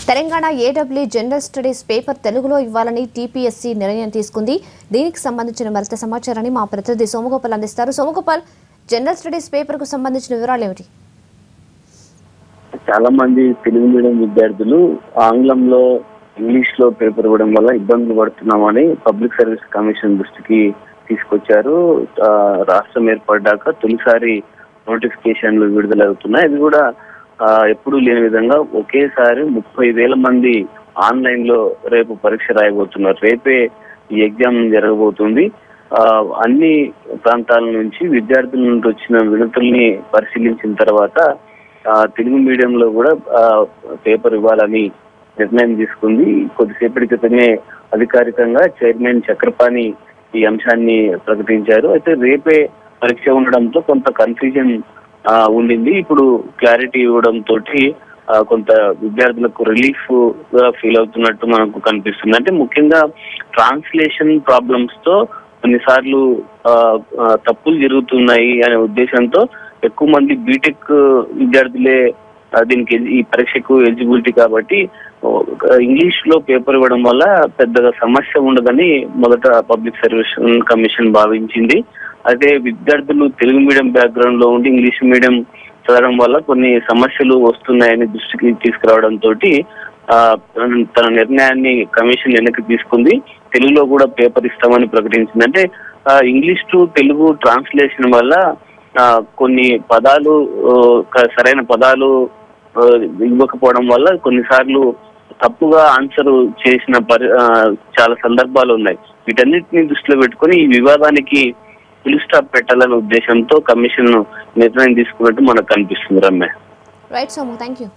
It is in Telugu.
తెలంగాణ ఏడబ్ల్యూ జనరల్ స్టడీస్ పేపర్ తెలుగులో ఇవ్వాలని టీపీఎస్సీ నిర్ణయం తీసుకుంది. దీనికి సంబంధించిన మరింత సమాచారాన్ని మా ప్రతినిధి సోమగోపాల్ అందిస్తారు. సోమగోపాల్, జనరల్ స్టడీస్ పేపర్ కు సంబంధించిన వివరాలు ఏమిటి? చాలా మంది తెలుగు మీడియం విద్యార్థులు ఆంగ్లంలో ఇంగ్లీష్ లో పేపర్ ఇవ్వడం వల్ల ఇబ్బందులు పడుతున్నామని పబ్లిక్ సర్వీస్ కమిషన్ దృష్టికి తీసుకొచ్చారు. రాష్ట్రం ఏర్పడ్డాక తొలిసారి నోటిఫికేషన్లు విడుదలవుతున్నాయి. ఇది కూడా ఎప్పుడూ లేని విధంగా ఒకేసారి 30,000 మంది ఆన్లైన్ లో రేపు పరీక్ష రాయబోతున్నారు. రేపే ఈ ఎగ్జామ్ జరగబోతుంది. అన్ని ప్రాంతాల నుంచి విద్యార్థుల నుండి వచ్చిన వినతుల్ని పరిశీలించిన తర్వాత తెలుగు మీడియంలో కూడా పేపర్ ఇవ్వాలని నిర్ణయం తీసుకుంది. కొద్దిసేపటి క్రితమే అధికారికంగా చైర్మన్ చక్రపాణి ఈ అంశాన్ని ప్రకటించారు. అయితే రేపే పరీక్ష ఉండడంతో కొంత కన్ఫ్యూజన్ ఉండింది. ఇప్పుడు క్లారిటీ ఇవ్వడం తోటి కొంత విద్యార్థులకు రిలీఫ్ గా ఫీల్ అవుతున్నట్టు మనకు కనిపిస్తుంది. అంటే ముఖ్యంగా ట్రాన్స్లేషన్ ప్రాబ్లమ్స్ తో కొన్నిసార్లు తప్పులు జరుగుతున్నాయి అనే ఉద్దేశంతో ఎక్కువ మంది బీటెక్ విద్యార్థులే దీనికి ఈ పరీక్షకు ఎలిజిబిలిటీ కాబట్టి ఇంగ్లీష్ లో పేపర్ ఇవ్వడం వల్ల పెద్దగా సమస్య ఉండదని మొదట పబ్లిక్ సర్వీస్ కమిషన్ భావించింది. అయితే విద్యార్థులు తెలుగు మీడియం బ్యాక్గ్రౌండ్ లో ఉండి ఇంగ్లీష్ మీడియం చదవడం వల్ల కొన్ని సమస్యలు వస్తున్నాయని దృష్టికి తీసుకురావడంతో తన నిర్ణయాన్ని కమిషన్ వెనక్కి తీసుకుంది. తెలుగులో కూడా పేపర్ ఇస్తామని ప్రకటించింది. అంటే ఇంగ్లీష్ టు తెలుగు ట్రాన్స్లేషన్ వల్ల కొన్ని పదాలు సరైన పదాలు ఇవ్వకపోవడం వల్ల కొన్నిసార్లు తప్పుగా ఆన్సర్ చేసిన చాలా సందర్భాలు ఉన్నాయి. వీటన్నిటిని దృష్టిలో పెట్టుకుని ఈ వివాదానికి ఫుల్ స్టాప్ పెట్టాలనే ఉద్దేశంతో కమిషన్ నిర్ణయం తీసుకున్నట్టు మనకు కనిపిస్తుంది. Ramya. Right Somu, thank you.